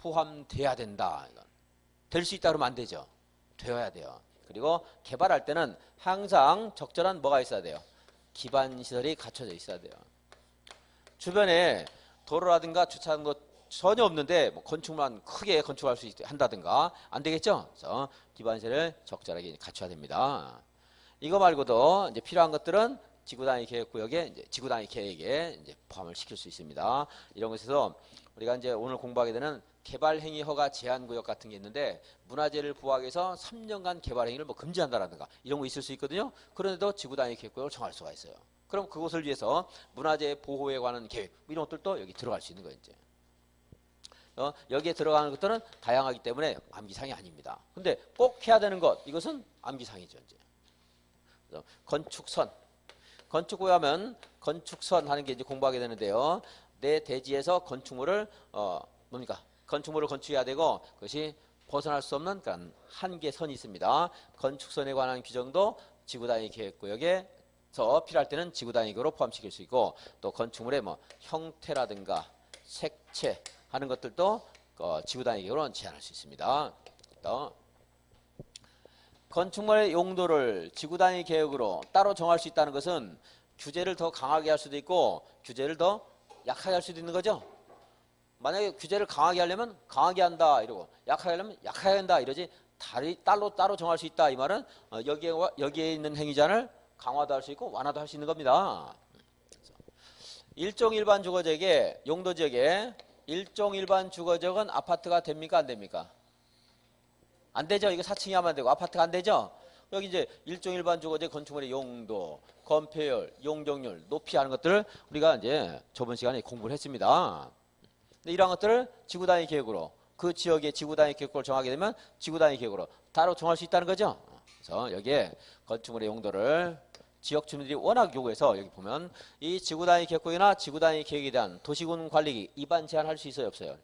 포함돼야 된다. 될 수 있다 그러면 안 되죠. 되어야 돼요. 그리고 개발할 때는 항상 적절한 뭐가 있어야 돼요. 기반 시설이 갖춰져 있어야 돼요. 주변에 도로라든가 주차하는 것 전혀 없는데 뭐 건축만 크게 건축할 수 한다든가 안 되겠죠. 그래서 기반 시설을 적절하게 갖춰야 됩니다. 이거 말고도 이제 필요한 것들은 지구단위 계획구역에 이제 지구단위 계획에 이제 포함을 시킬 수 있습니다. 이런 것에서 우리가 이제 오늘 공부하게 되는 개발행위 허가 제한구역 같은 게 있는데 문화재를 보호하기 위해서 3년간 개발행위를 뭐 금지한다라든가 이런 거 있을 수 있거든요. 그런데도 지구단위 계획구역을 정할 수가 있어요. 그럼 그것을 위해서 문화재 보호에 관한 계획 이런 것들도 여기 들어갈 수 있는 거예요. 이제. 여기에 들어가는 것들은 다양하기 때문에 암기상이 아닙니다. 근데 꼭 해야 되는 것 이것은 암기상이죠. 이제. 건축선. 건축구에 하면 건축선 하는 게 이제 공부하게 되는데요. 내 대지에서 건축물을 뭡니까? 건축물을 건축해야 되고 그것이 벗어날 수 없는 그런 한계선이 있습니다. 건축선에 관한 규정도 지구단위 계획구역에서 필요할 때는 지구단위 계획으로 포함시킬 수 있고 또 건축물의 뭐 형태라든가 색채 하는 것들도 지구단위 계획으로 제한할 수 있습니다. 또 건축물의 용도를 지구단위 계획으로 따로 정할 수 있다는 것은 규제를 더 강하게 할 수도 있고 규제를 더 약하게 할 수도 있는 거죠. 만약에 규제를 강하게 하려면 강하게 한다 이러고 약하게 하려면 약하게 한다 이러지 따로 정할 수 있다 이 말은 여기에 있는 행위자를 강화도 할 수 있고 완화도 할 수 있는 겁니다. 일종 일반 주거지역의 용도지역에 일종 일반 주거지역은 아파트가 됩니까 안 됩니까? 안 되죠. 이거 4층이 하면 안 되고 아파트가 안 되죠. 여기 이제 일종 일반 주거지역 건축물의 용도, 건폐율, 용적률, 높이 하는 것들을 우리가 이제 저번 시간에 공부를 했습니다. 근데 이러한 것들을 지구단위 계획으로 그 지역의 지구단위 계획을 정하게 되면 지구단위 계획으로 따로 정할 수 있다는 거죠. 그래서 여기에 건축물의 용도를 지역 주민들이 워낙 요구해서 여기 보면 이 지구단위 계획이나 지구단위 계획에 대한 도시군 관리기 입안 제한할 수 있어요 없어요?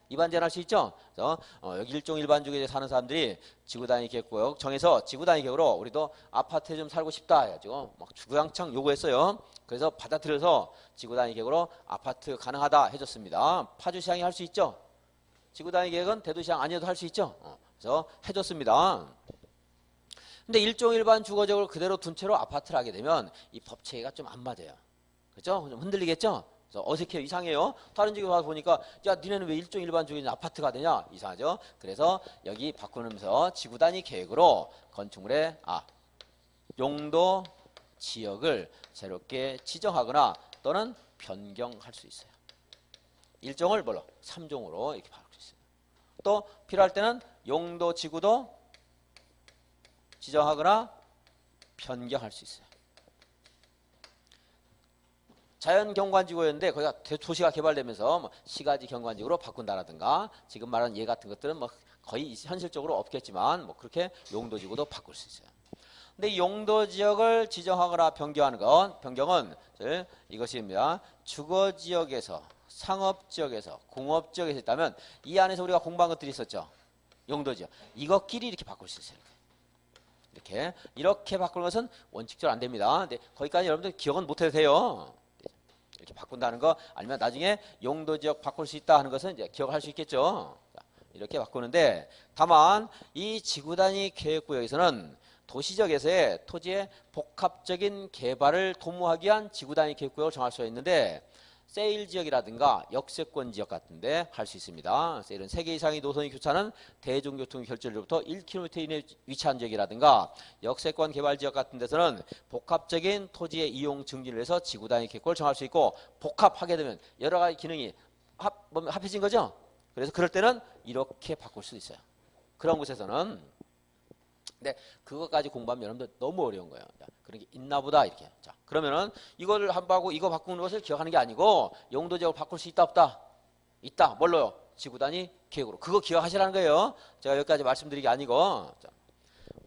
입안 제한할 수 있죠. 그래서 여기 일종 일반 주거지에 사는 사람들이 지구단위 계획구역 정해서 지구단위 계획으로 우리도 아파트에 좀 살고 싶다 해가지고 막 주구장창 요구했어요. 그래서 받아들여서 지구단위 계획으로 아파트 가능하다 해줬습니다. 파주시장이 할 수 있죠. 지구단위 계획은 대도시장 아니어도 할 수 있죠. 그래서 해줬습니다. 근데 일종 일반 주거지역을 그대로 둔 채로 아파트를 하게 되면 이 법 체계가 좀 안 맞아요. 그렇죠? 좀 흔들리겠죠? 어색해요. 이상해요. 다른 지역에 와서 보니까 야 니네는 왜 일종 일반 주거지 아파트가 되냐? 이상하죠? 그래서 여기 바꾸면서 지구단위 계획으로 건축물의 용도 지역을 새롭게 지정하거나 또는 변경할 수 있어요. 일종을 뭘로? 3종으로 이렇게 바꿀 수 있어요. 또 필요할 때는 용도 지구도 지정하거나 변경할 수 있어요. 자연경관지구였는데 거기가 도시가 개발되면서 뭐 시가지 경관지구로 바꾼다라든가 지금 말하는 예 같은 것들은 뭐 거의 현실적으로 없겠지만 뭐 그렇게 용도지구도 바꿀 수 있어요. 근데 이 용도지역을 지정하거나 변경하는 변경은 이것입니다. 주거지역에서 상업지역에서 공업지역에서 있다면 이 안에서 우리가 공부한 것들이 있었죠. 용도지역 이것끼리 이렇게 바꿀 수 있어요. 이렇게 바꾸는 것은 원칙적으로 안 됩니다. 근데 거기까지 여러분들 기억은 못해도 돼요. 이렇게 바꾼다는 거 아니면 나중에 용도지역 바꿀 수 있다 하는 것은 이제 기억을 할 수 있겠죠. 이렇게 바꾸는데 다만 이 지구단위 계획구역에서는 도시지역에서의 토지의 복합적인 개발을 도모하기 위한 지구단위 계획구역을 정할 수가 있는데 세일 지역이라든가 역세권 지역 같은데 할 수 있습니다. 세일은 3개 이상의 노선이 교차하는 대중교통 결절로부터 1km 이내에 위치한 지역이라든가 역세권 개발 지역 같은 데서는 복합적인 토지의 이용 증진을 해서 지구단위 계획을 정할 수 있고 복합하게 되면 여러 가지 기능이 합해진 거죠. 그래서 그럴 때는 이렇게 바꿀 수 있어요. 그런 곳에서는 근데 그것까지 공부하면 여러분들 너무 어려운 거예요. 자, 그런 게 있나 보다 이렇게. 자, 그러면은 이거를 한번 이거 바꾸는 것을 기억하는 게 아니고 용도지역을 바꿀 수 있다 없다? 있다. 뭘로요? 지구단위 계획으로. 그거 기억하시라는 거예요. 제가 여기까지 말씀드린 게 아니고. 자,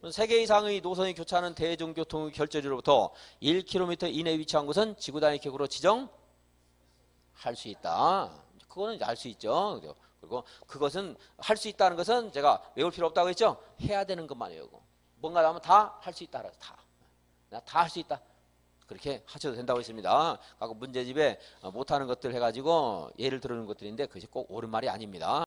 3개 이상의 노선이 교차하는 대중교통 결절지로부터 1km 이내에 위치한 곳은 지구단위 계획으로 지정할 수 있다. 그거는 알 수 있죠. 그리고 그것은 할 수 있다는 것은 제가 외울 필요 없다고 했죠. 해야 되는 것만 외우고 뭔가 하면 다 할 수 있다. 다 할 수 있다. 그렇게 하셔도 된다고 했습니다. 문제집에 못하는 것들 해가지고 예를 들어는 것들인데 그것이 꼭 옳은 말이 아닙니다.